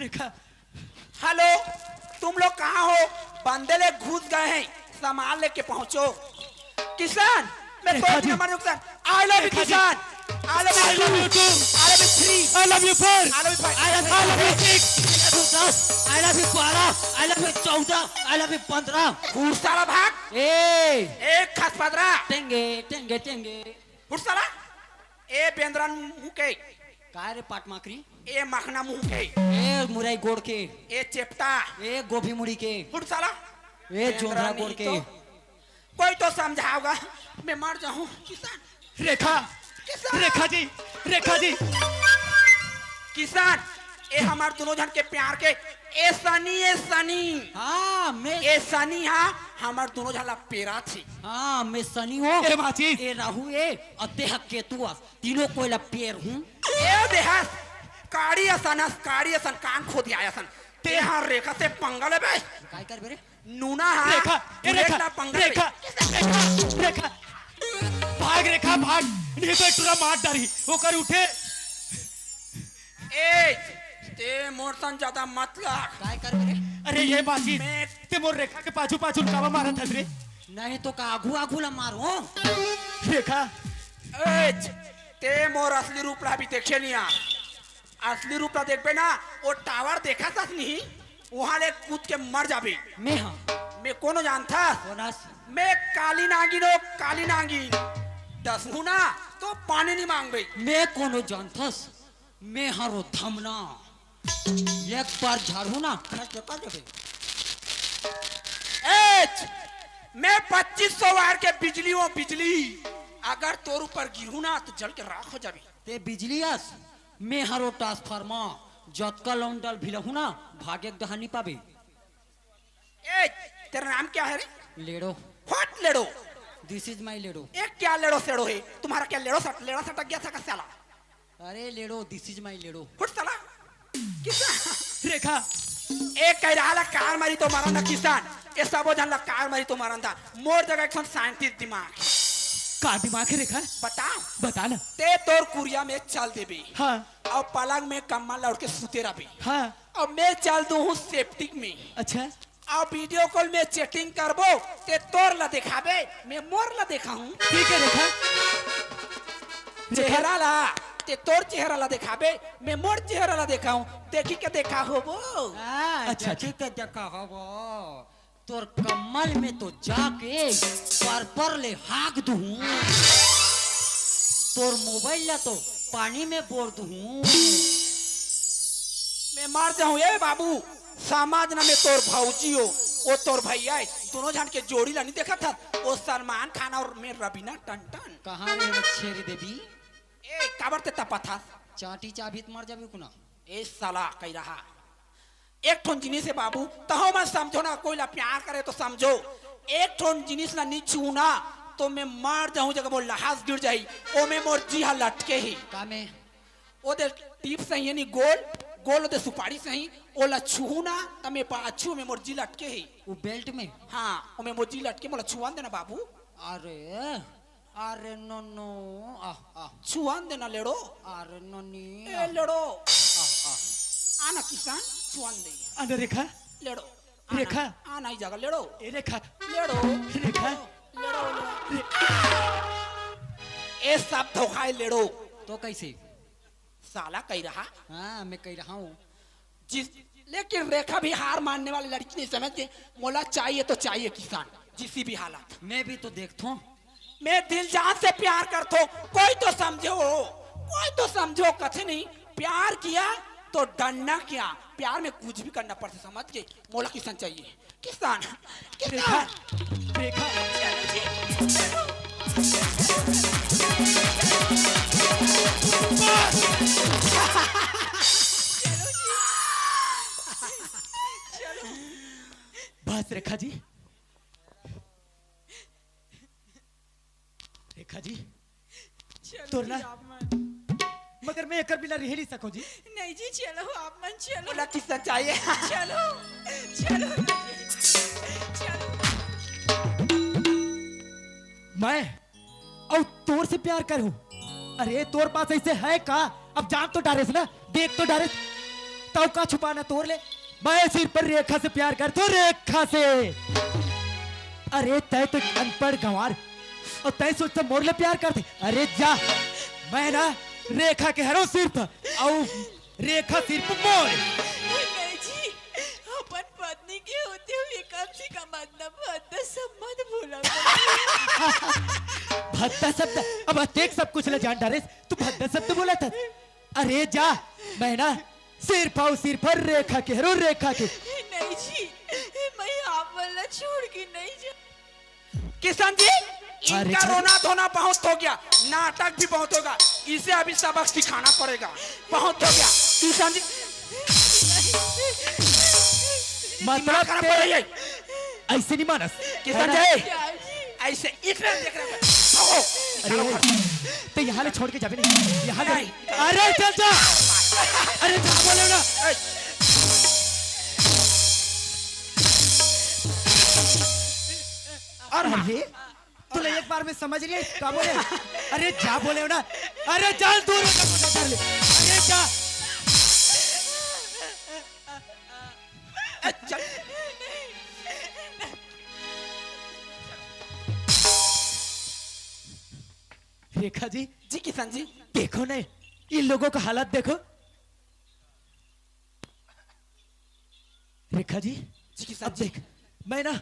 रेखा। Hello, तुम लोग कहाँ हो? बंदे ले घुस गए हैं, सामान लेके पहुंचो। किसान, मैं रेखा तो जी। नंबर किसान। आई लव यू किसान। I love I love you too. I love you three. I love you 4. I love you five. I love you 6. I love you 12, I love you 14, I love you 15. घुस साला भाग। एक खास पदरा। टेंगे टेंगे टेंगे घुस साला। ए बेंद्रन मुंह के। काय रे पाट माकरी, ए मखना मुंह के। ए मुरई गोड़ के, ए चेपटा। ए गोभी मुड़ी के, घुस साला। ए जोंधरा गोड़ के। कोई तो समझाओगा, मैं मर जाऊं। किसान, रेखा। किसान, रेखा जी। रेखा जी। किसान, ए हमार दोनों जन के प्यार के ए सनी हाँ मैं ए सनी हाँ हमार दोनों जन ला पेरा थी। हाँ मैं सनी हो, ए माचिस। ए राहु ए अते हक केतुआ तीनों कोयला पेड़ हूँ। ए देहास काड़ी असन कान खो दिया असन ते हाँ रेखा से पंगल है बे। काय कर बेरे नूना हाँ रेखा। ए बुलेट रेखा। ला पंगल बे। रेखा। रेखा। रेखा। भाग रेखा भाग, नहीं तो टूरा मार डारी होकर उठे। ए ते मोरसन ज्यादा मत लग। काय कर बेरे अरे ये बाजी मैं ते मोर रेखा के पाछू पाछू कावा मारा था रे। नहीं तो का आगू आगू ला मारो। रेखा। ए ते मोर असली रूप ला भी देखे नहीं आ। असली रूप ला देख बे ना वो टावर देखा था नहीं वहाँ ले कूद के मर जाबे। मैं हाँ मैं कोनो जानता बोनस मैं काली नागिन हो काली नागिन दस हूँ ना तो पानी नहीं मांग बे। मैं कोनो जानथस, मैं हरो धमना एक बार झाड़ू ना खर्च कर देबे। एच मैं 2500 वायर के बिजली हूँ बिजली। अगर तोर ऊपर गिरू ना तो जल के राख हो जाबी। ते बिजलियस मैं हरो ट्रांसफार्मर जतका लौंडल भिलहु ना भागे दहानी पाबे। एच तेरा नाम क्या है रे? लेड़ो व्हाट लेडो? दिस इज माय लेड़ो। एक क्या लेडो सेडो है तुम्हारा? क्या लेडो सटक गया था का साला? अरे लेड़ो दिस इज माय लेड़ो। फुट साला किसान। रेखा। एक कह रहा कार मारी तो मारंदा किसान ये सबो जन ला कार मारी तो मारंदा मोर जगह एक साइंटिस्ट दिमाग का दिमाग है रेखा? बताओ। बता ना। ते तोर कुरिया में चल देबे हाँ। और पलंग में कम्बल लौट के सुते रहे। हाँ। और मैं चल दूं हूँ सेफ्टिक में अच्छा। और वीडियो कॉल में चैटिंग करबो ते तोर ला दिखाबे मैं मोर ला देखा हूँ। ठीक है रेखा। चेहरा ला ते तोर चेहरा ला दिखाबे मैं मोर चेहरा ला देखा हूँ। देखी के देखा हो वो। अच्छा, ठीक है देखा हवा तोर कमल में तो जाके पर ले हाक दूं। तोर मोबाइल ला तो पानी में बोर दूं। मैं मर जाऊं ये बाबू। समाज ना में तोर भौजी हो वो तोर भैया है दोनों जन के जोड़ी ला नहीं देखा था वो सलमान खान और मैं रबीना टंटन। कहाँ रे छेरी देवी ए काबर ते तपा था चाटी चाबीत मर जाबी कुना। ए साला कह रहा एक ठोन जिनिस है बाबू तहो मत समझो ना कोई ला प्यार करे तो समझो। एक ठोन जिनिस ला नहीं छूना तो मैं मर जाऊं जगह वो लहास गिर जाई ओ मैं मोर जी हा लटके ही का में ओ दे टिप सही है नी गोल गोल दे सुपारी सही ओ ला छू ना त मैं पाछू में मोर जी लटके ही। वो बेल्ट में हाँ ओ मैं मोर जी लटके मोला छुआन देना बाबू। अरे अरे नो नो छुआन देना लेड़ो। अरे नोनी ए लेड़ो आना किसान छुआन दे। अरे रेखा। लेड़ो रेखा। आना ही जगह लेड़ो ए रेखा। लेड़ो रेखा। लेड़ो ए सब धोखा है लेड़ो। तो कैसे साला कह रहा हाँ मैं कह रहा हूँ जिस लेकिन रेखा भी हार मानने वाली लड़की नहीं समझते। मोला चाहिए तो चाहिए किसान जिसी भी हालत। मैं भी तो देखता हूँ। मैं दिल जान से प्यार करता हूँ कोई तो समझो कथे नहीं। प्यार किया तो डरना क्या प्यार में कुछ भी करना पड़ता समझ के। मोला किसान चाहिए किसान रेखा। किसान। रेखा। चलो जी, चलो। बस रेखा जी। रेखा जी तोर ना मगर मैं एक बिना रह नहीं सकूं जी। नहीं जी चलो आप मन चलो। मोला किसान चाहिए। चलो चलो चलो। मैं और तोर से प्यार करूं? अरे तोर पास ऐसे है का? अब जान तो डारे ना देख तो डारे। तो का छुपाना तोड़ ले। मैं सिर्फ पर रेखा से प्यार करता हूँ, रेखा से। अरे तय तो अनपढ़ गंवार और तय सोचता मोर ले प्यार करते। अरे जा, मैं ना रेखा के हरो सिर्फ और रेखा सिर्फ मोर। नहीं जी, अपन पत्नी के होते हुए कम से कम भद्दा सब मत भूला करो। भद्दा शब्द अब देख सब कुछ ले जान डारे, तू भद्दा शब्द बोला था। अरे जा, मैं ना सिर्फ और सिर्फ रेखा के हरो, रेखा के। नहीं जी, मैं आप वाला छोड़ के नहीं जा। किशन जी, अरे इनका क्या- रोना धोना बहुत हो गया, नाटक भी बहुत होगा, इसे अभी सबक सिखाना पड़ेगा। बहुत हो गया किशन जी, दिमाग मतलब खराब कर रही है। ऐसे नहीं मानस किशन जी, ऐसे इतना देख रहे हैं। अरे तो यहाँ ले छोड़ के जाबे नहीं, यहाँ ले। अरे चल जा, अरे जा बोले ना। अरे तूने एक बार में समझ लिया क्या बोले? अरे जा बोले ना, अरे चल दूर हो जा, ले। अरे जा, चल रेखा जी, जी किशन जी, देखो ना इन लोगों का हालत देखो। रेखा जी, जी किशन अब जी, देख, मैं ना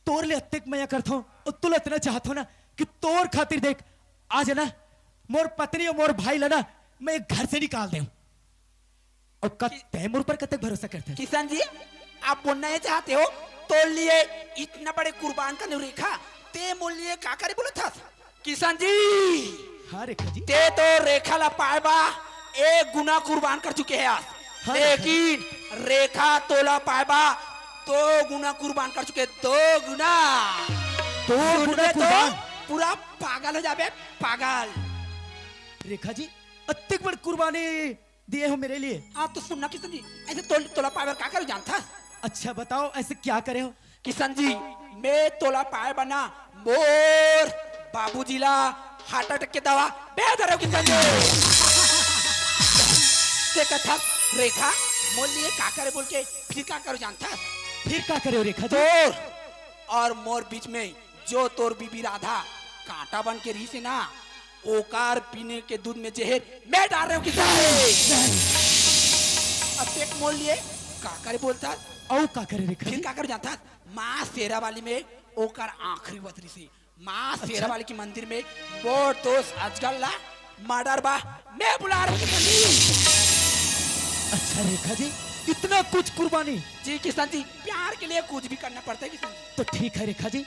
तोर ले अत्तेक मैं करता हूँ और तुल इतना चाहता हूँ ना कि तोर खातिर देख आज ना मोर पत्नी और मोर भाई लना मैं घर से निकाल दे। और कब तैमूर पर कतक भरोसा करते हैं? किशन जी, आप बोलना ये चाहते हो तो लिए इतना बड़े कुर्बान का रेखा ते मोल लिए का करे बोला था किशन जी। हाँ रेखा जी, ते तो रेखा ला पाएबा एक गुना कुर्बान कर चुके हैं आज, हाँ, लेकिन रेखा तोला पाएबा 2 गुना कुर्बान कर चुके, 2 गुना। दो गुना तो कुर्बान? पूरा पागल हो जाबे, पागल। रेखा जी अत्तेक बड़ कुर्बानी दिए हो मेरे लिए। आप तो सुनना किशन जी, ऐसे तोला पाएबा का करो जानता? अच्छा बताओ ऐसे क्या करे हो? किशन जी, मैं तोला पाए बना मोर बाबूजी ला हार्ट अटैक के दवा बेहतर हो किशन जी। ते कथा रेखा मोल लिए का करे बोल के फिर का करो जानता? फिर क्या करे हो रेखा जी? तोर और मोर बीच में जो तोर बीबी राधा कांटा बन के रही से ना, ओकार पीने के दूध में जहर मैं डाल रहा हूँ किशन जी। अब एक मोल लिए का करे बोलता, और क्या करे रेखा फिर जी? क्या कर जाता? माँ शेरा वाली में ओकर आखिरी बतरी से माँ शेरा वाली की मंदिर में वो दोस्त अजगल ला मर्डर बा मैं बुला रहा हूँ किशन जी। अच्छा रेखा जी इतना कुछ कुर्बानी? जी किशन जी, प्यार के लिए कुछ भी करना पड़ता है किशन जी। तो ठीक है रेखा जी,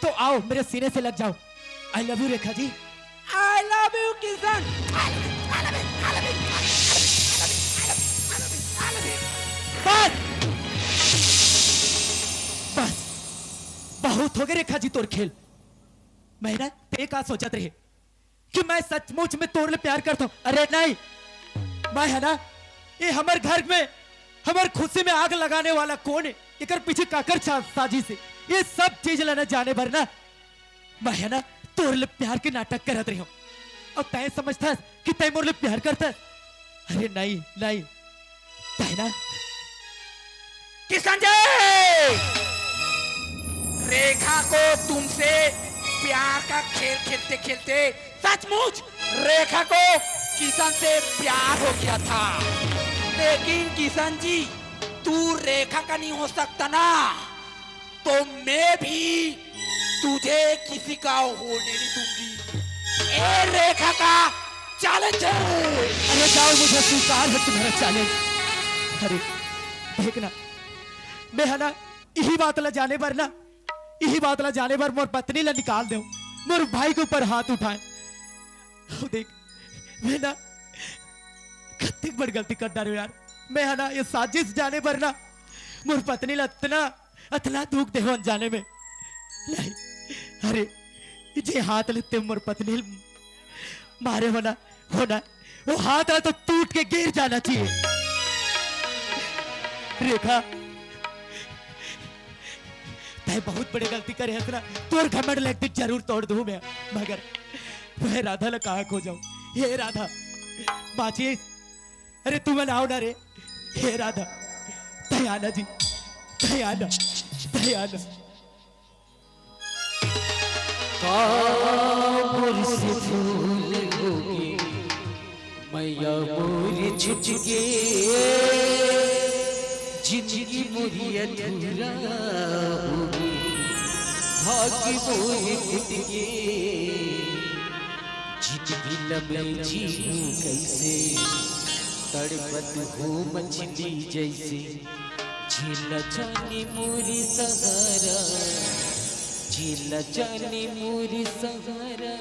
तो आओ मेरे सीने से लग जाओ। I love you Rekha ji. I love you Kishan. बस बस बहुत हो गए रेखा जी तोर खेल। मैं ना ते का सोचत रहे कि मैं सचमुच में तोर ले प्यार करता हूँ। अरे नहीं, मैं है ना ये हमारे घर में हमारे खुशी में आग लगाने वाला कौन है, इकर पीछे काकर साजी से ये सब चीज लेना जाने भर ना मैं है ना तोर ले प्यार के नाटक करत रही हूँ। और तय समझता कि तय मोर ले प्यार करता? अरे नहीं नहीं, तय ना किशन जी, रेखा को तुमसे प्यार का खेल खेलते खेलते सचमुच रेखा को किशन से प्यार हो गया था। लेकिन किशन जी, तू रेखा का नहीं हो सकता ना, तो मैं भी तुझे किसी का होने नहीं दूंगी। ए रेखा का चैलेंज है। अरे जाओ, मुझे स्वीकार है तुम्हारा चैलेंज। अरे देखना मैं है ना यही बात ला जाने पर ना यही बात ला जाने पर मोर पत्नी ला निकाल दे, मोर भाई के ऊपर हाथ उठाए। देख मैं ना कितनी बड़ी गलती कर डाली यार। मैं है ना ये साजिश जाने पर ना मोर पत्नी ला इतना इतना दुख दे जाने में नहीं। अरे जे हाथ लेते मोर पत्नी मारे होना होना वो हाथ तो टूट के गिर जाना चाहिए। रेखा तय बहुत बड़ी गलती करे है ना, तोर घमंड एक दिन जरूर तोड़ दूं मैं, मगर मैं राधा ला कहा खो जाऊं। ये राधा बाची, अरे तू मनाओ ना रे, हे राधा दयाना जी, दयाना दयाना। कापुर से फूल होके मैया मोरी छुट के जिंदगी मोरी अधूरा होगी भाग्य मोरी फुट के जिंदगी लबे जीऊं कैसे तड़पत हो मछली जैसे झीला जाने मोरी सहारा झीला जाने मोरी सहारा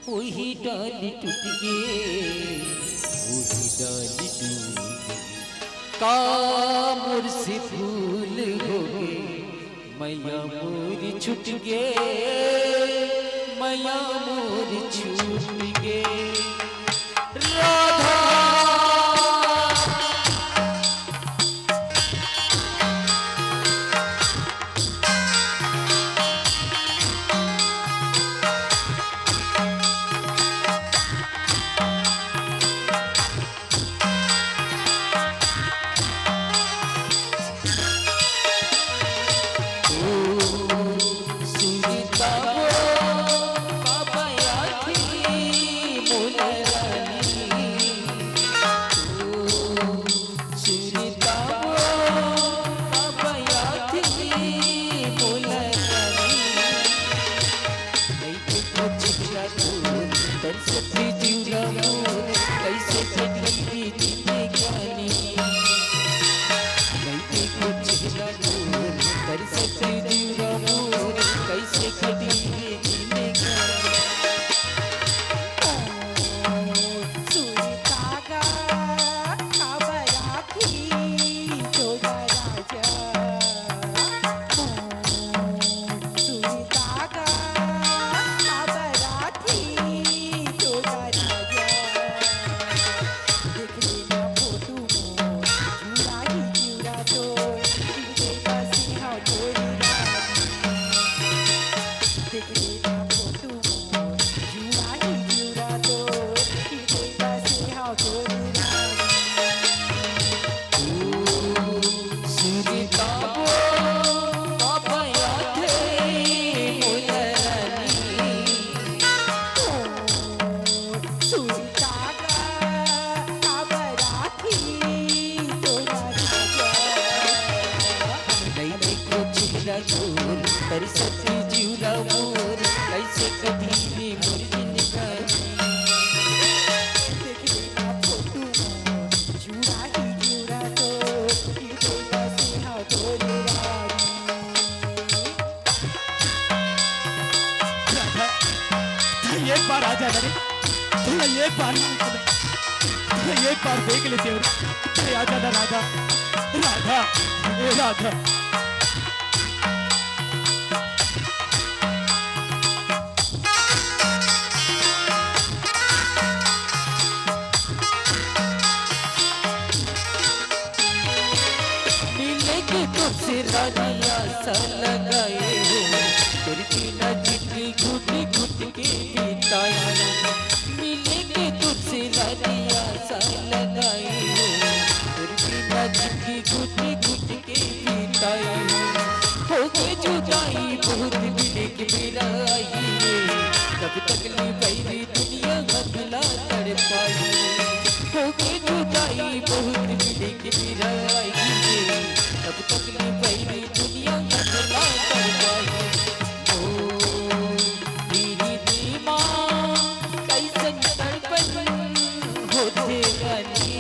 वही डाली टूट गए वही डाली टूट गई कामुर से फूल हो गए मैया मोरी छूट गए मैया मोरी छूट गए राधा एक बार आ जा रे, एक बार देख लेते हो। आ जाना राधा, राधा, ए राधा। मिले के तुझसे रानिया सा लगाए हो करती ना जितनी घुट घुट के बीताई मिले के तुझसे रानिया सा लगाए हो करती ना जितनी घुट घुट के बीताई हो के जुदाई बहुत मिले के मेरा आई कब तक ली बैरी दुनिया घबला तड़पाई हो के जुदाई बहुत मिले के मेरा आई कब तक ली बैरी दुनिया घबला तड़पाई होते गली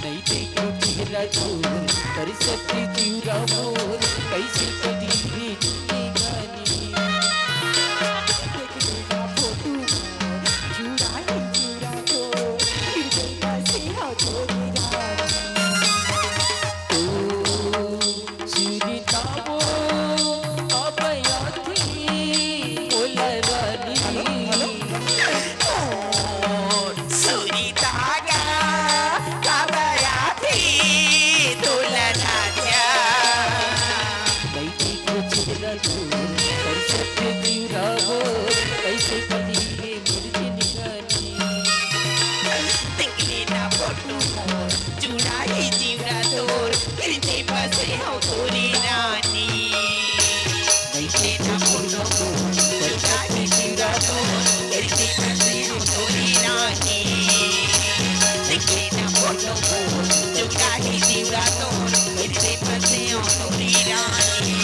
नहीं देखो चेहरा छोड़ कर सकती जीरा मोर कैसे कभी भी गानी सत्य जीरावो कैसे कली है मुर्जी निगानी देखले ना फोटो मोर जुड़ाई जीवरा तोर गिरते बसे हो पूरी रानी देखले ना फोटो मोर जुड़ाई जीवरा तोर गिरते बसे हो पूरी रानी देखले ना फोटो मोर जुड़ाई जीवरा तोर गिरते बसे हो पूरी रानी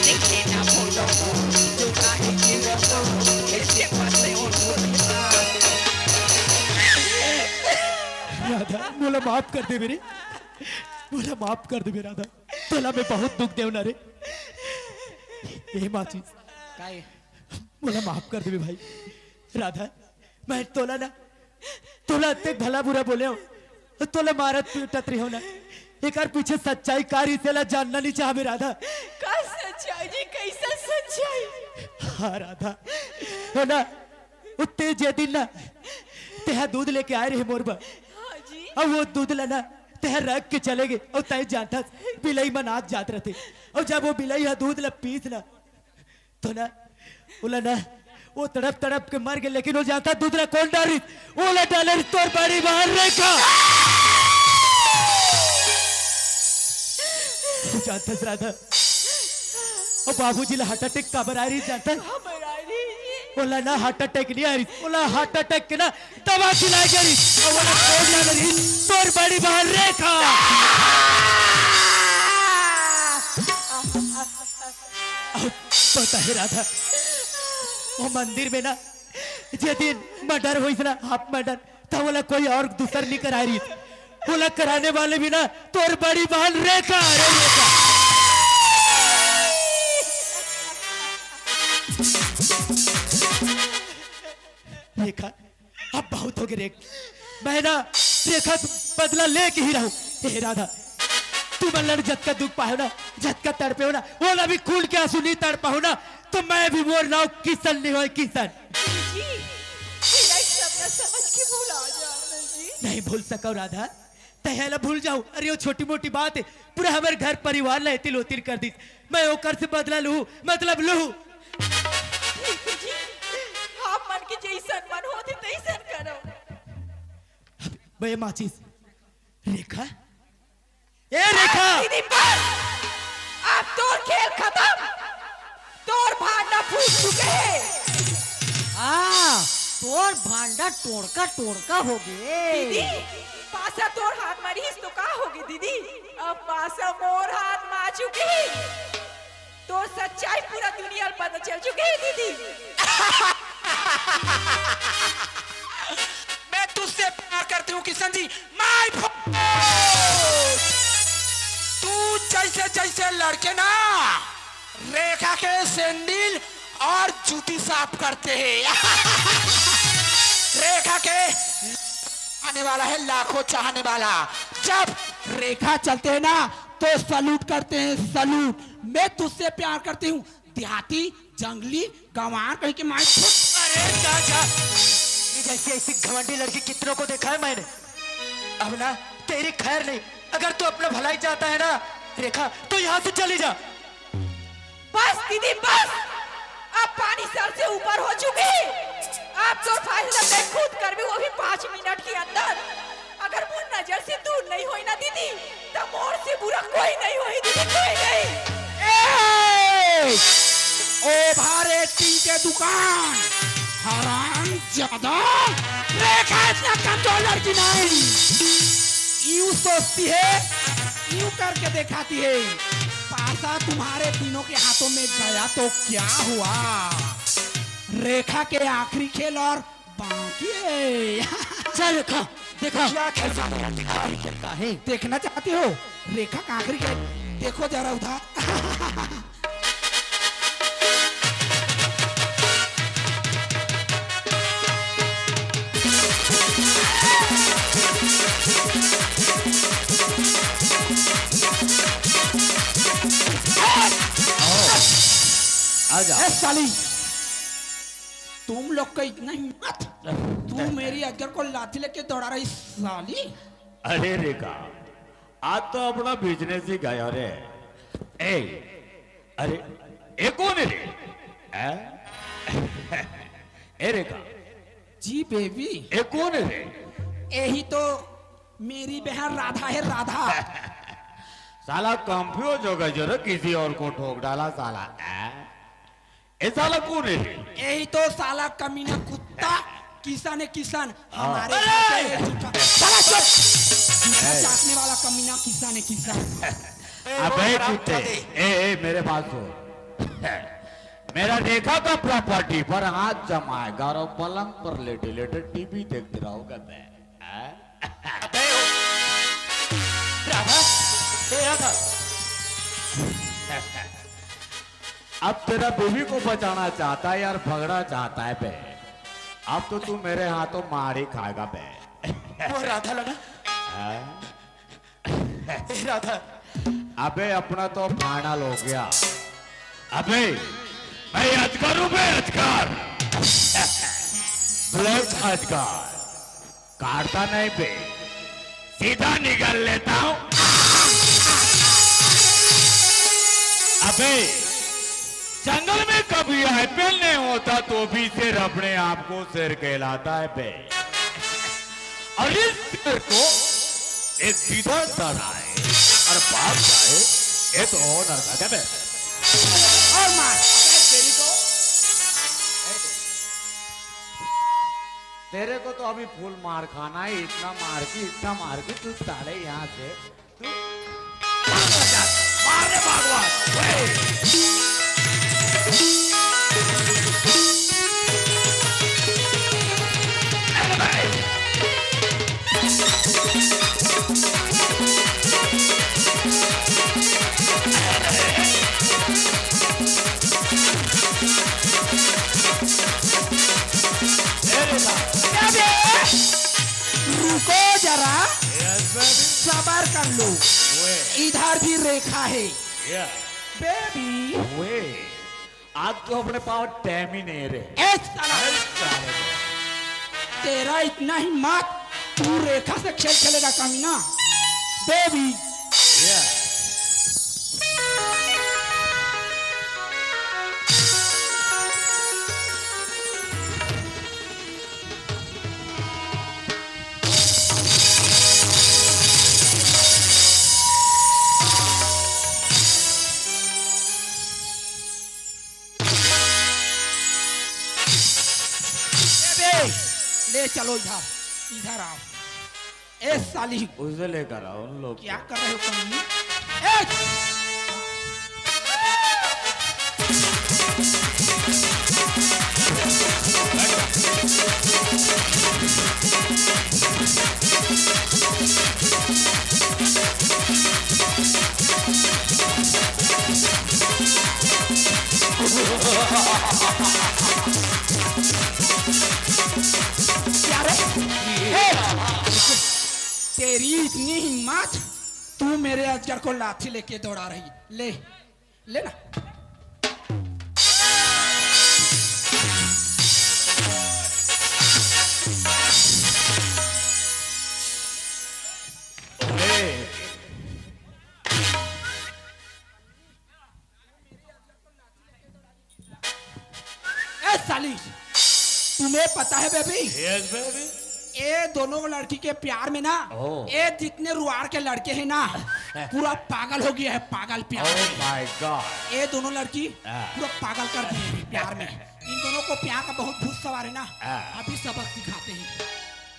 देखले ना फोटो मोर जुड़ाई जीवरा तोर गिरते बसे हो पूरी रानी राधा बोला माफ कर दे मेरे, बोला माफ कर दे मेरे राधा, तोला मैं बहुत दुख देव ना रे। ए माची काय बोला माफ कर दे मेरे भाई राधा, मैं तोला ना तोला अत्ते भला बुरा बोले हो, तोला मारत पीटत रही हो ना, एक और पीछे सच्चाई कार इसेला जानना नहीं चाह मेरे राधा। का सच्चाई जी कैसा सच्चाई हाँ राधा हो ना, उत्ते जे दिन ना तेहा दूध लेके आए रहे मोरबा, हाँ जी अब वो दूध लेना तह रख के चले गए और तय जानता बिलई मनात जात रहते, और जब वो बिलई है दूध ला पीस ना तो ना बोला ना वो तड़प तड़प के मर गए, लेकिन वो जानता दूध ला कौन डाली, वो ला डाले तोर बड़ी बाहर रेखा जानता राधा, और बाबूजी ला हार्ट अटैक काबर आ रही जानता, हमारा जी बोला ना हार्ट अटैक नहीं आ रही, बोला हार्ट अटैक के ना दवा खिलाई जा रही, और बोला कोड लग रही तोर बड़ी बहन रेखा। पता है राधा, वो मंदिर में ना जे दिन मर्डर हुई ना हाफ मर्डर, तो बोला कोई और दूसर नहीं करा रही, बोला कराने वाले भी ना तोर बड़ी बहन रेखा, अरे रेखा। रेखा अब बहुत हो गए रेख, मैं ना रेखा बदला लेके ही रहूं। हे राधा तू मल्लड़ झटका दुख पाओ ना, झटका तड़पे हो ना, वो ना भी खून के आंसू नहीं तड़ पाओ ना, तो मैं भी मोर ना किसन नहीं हो किसन। जी मेरा एक सपना समझ के भूला जाना जी नहीं भूल सको राधा, तहला भूल जाऊं, अरे वो छोटी मोटी बात है, पूरा हमारे घर परिवार ला तिल उतिल कर दी, मैं ओकर से बदला लूं, मतलब लूं। ठीक है जी आप मन के जैसन मन होते तैसन करो बे माचिस रेखा, ए रेखा दीदी बस अब तोर खेल खत्म, तोर भांडा फूट चुके हैं तोर भांडा टोड़का हो गए दीदी पासा तोर हाथ मारीस तो का होगी दीदी, अब पासा मोर हाथ मार चुकी तो सच्चाई पूरा दुनिया में पता चल चुकी है दीदी। मैं तुझसे प्यार करती हूँ किशन जी, माय तू जैसे जैसे लड़के ना रेखा के सैंडल और जूती साफ करते हैं रेखा के आने वाला है लाखों चाहने वाला, जब रेखा चलते हैं ना तो सलूट करते हैं सलूट। मैं तुझसे प्यार करती हूँ, देहाती जंगली गंवार कहीं के माई। अरे चाचा जैसी ऐसी घमंडी लड़की कितनों को देखा है मैंने, अब ना तेरी खैर नहीं, अगर तू अपना भलाई चाहता है ना रेखा तो यहाँ से चली जा। बस दीदी बस, अब पानी सर से ऊपर हो चुकी, अब तो फैसला मैं खुद कर भी, वो भी 5 मिनट के अंदर। अगर वो नजर से दूर नहीं हुई ना दीदी तो मोर से बुरा कोई नहीं हुई दीदी, कोई नहीं। ओ भारती के दुकान हराम ज्यादा, रेखा इतना कमजोर लड़की नहीं, यूं सोचती है यूं करके दिखाती है, पासा तुम्हारे तीनों के हाथों में गया तो क्या हुआ, रेखा के आखिरी खेल और बाकी है। चल रेखा देखा क्या है देखना चाहती हो रेखा का आखिरी खेल, देखो जरा उधर। आजा साली तुम लोग का इतना हिम्मत, तू मेरी अजगर को लाठी लेके दौड़ा रही साली। अरे रेखा आज तो अपना बिजनेस ही गया रे। ए अरे ए कौन है रे? ए रेखा, जी बेबी, ये कौन है रे? यही तो मेरी बहन राधा है, राधा। साला कंफ्यूज हो गए जरा, किसी और को ठोक डाला साला। ये साला कौन है रे? यही तो साला कमीना कुत्ता किसान है, किसान हमारे अरे! यहाँ पे झूठा- साला चुप! झूठा चाटने वाला कमीना किसान है, किसान। अबे कुत्ते, ए मेरे बात सुन। मेरा रेखा का प्रॉपर्टी पर हाथ जमाएगा और पलंग पर लेटे लेटे टीवी देखते रहोगा मैं। राधा, ए राधा, अब तेरा बीवी को बचाना चाहता है यार, भगड़ा चाहता है बे। अब तो तू मेरे हाथों मार ही खाएगा बे। वो राधा लगा। ए राधा, अबे अपना तो फाइनल हो गया। अबे मैं अजगर हूं बे, अजगर। ब्लैक अजगर, काटता नहीं बे, सीधा निकल लेता हूं। अबे जंगल में कभी आईपीएल नहीं होता तो भी शेर अपने आप को शेर कहलाता है बे। और इस शेर को एक सीधा तरह है और बाप जाए ये तो नरका बे। और मार तेरी तो तेरे को तो अभी फुल मार खाना है, इतना मार की तू साले यहाँ से तू मारने भागवान। रुको जरा, सबर कर लो, इधर भी रेखा है बेबी। आज तो अपने पास टाइम ही नहीं रे। ए साला, तेरा इतना हिम्मत, तू रेखा से खेल खेलेगा कमीना बेबी। ले चलो इधर, इधर आओ। ए साली, उसे लेकर आओ उन लोग। क्या कर रहे हो कमीनी? ए! क्या रे? तेरी इतनी हिम्मत, तू मेरे अजगर को लाठी लेके दौड़ा रही। ले ले ना। ए साली, तुम्हें पता है बेबी, यस बेबी। ये दोनों लड़की के प्यार में ना, ओह। ये जितने रुआर के लड़के हैं ना, पूरा पागल हो गया है, पागल प्यार ओह में। My God. ये दोनों लड़की हाँ। पूरा पागल कर दिए हैं प्यार में। इन दोनों को प्यार का बहुत भूत सवार है ना, हाँ। अभी सबक सिखाते हैं।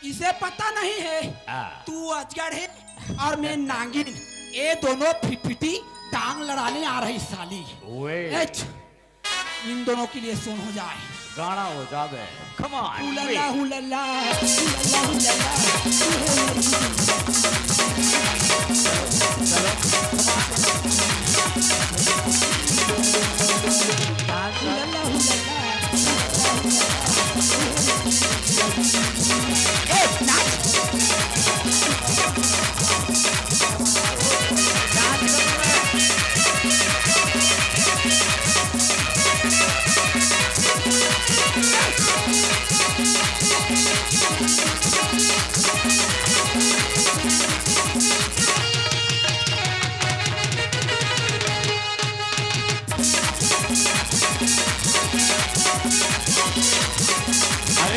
इसे पता नहीं है हाँ। तू अजगर है और मैं नागिन। ये दोनों फिटफिटी टांग लड़ाने आ रही साली। एच, इन दोनों के लिए सुन हो जाए। गाना हो जावे। Come on. हुलला हुलला हुलला हुलला। हुलला हुलला। ए नाच।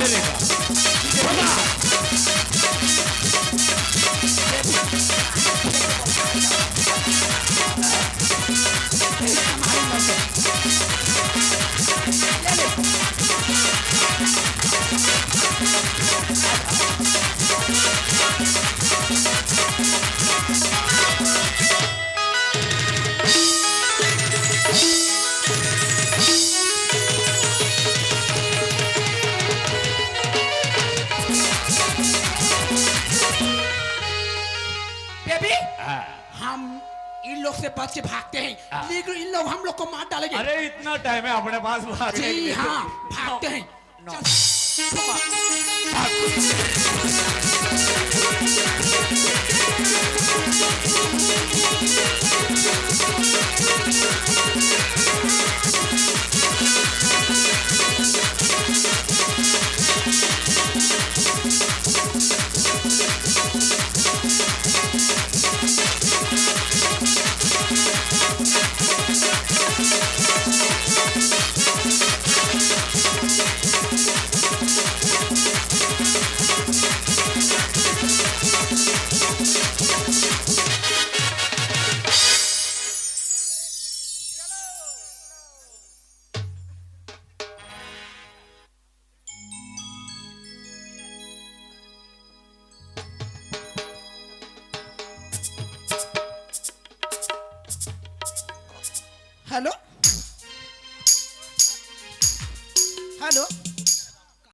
चलेगा बाबा। बेबी हाँ। हम इन लोग से बच के भागते हैं लेकिन इन लोग हम लोग को मार डालेंगे। अरे इतना टाइम है अपने पास भागने के जी लिए। हाँ भागते हैं। नो। चल, हेलो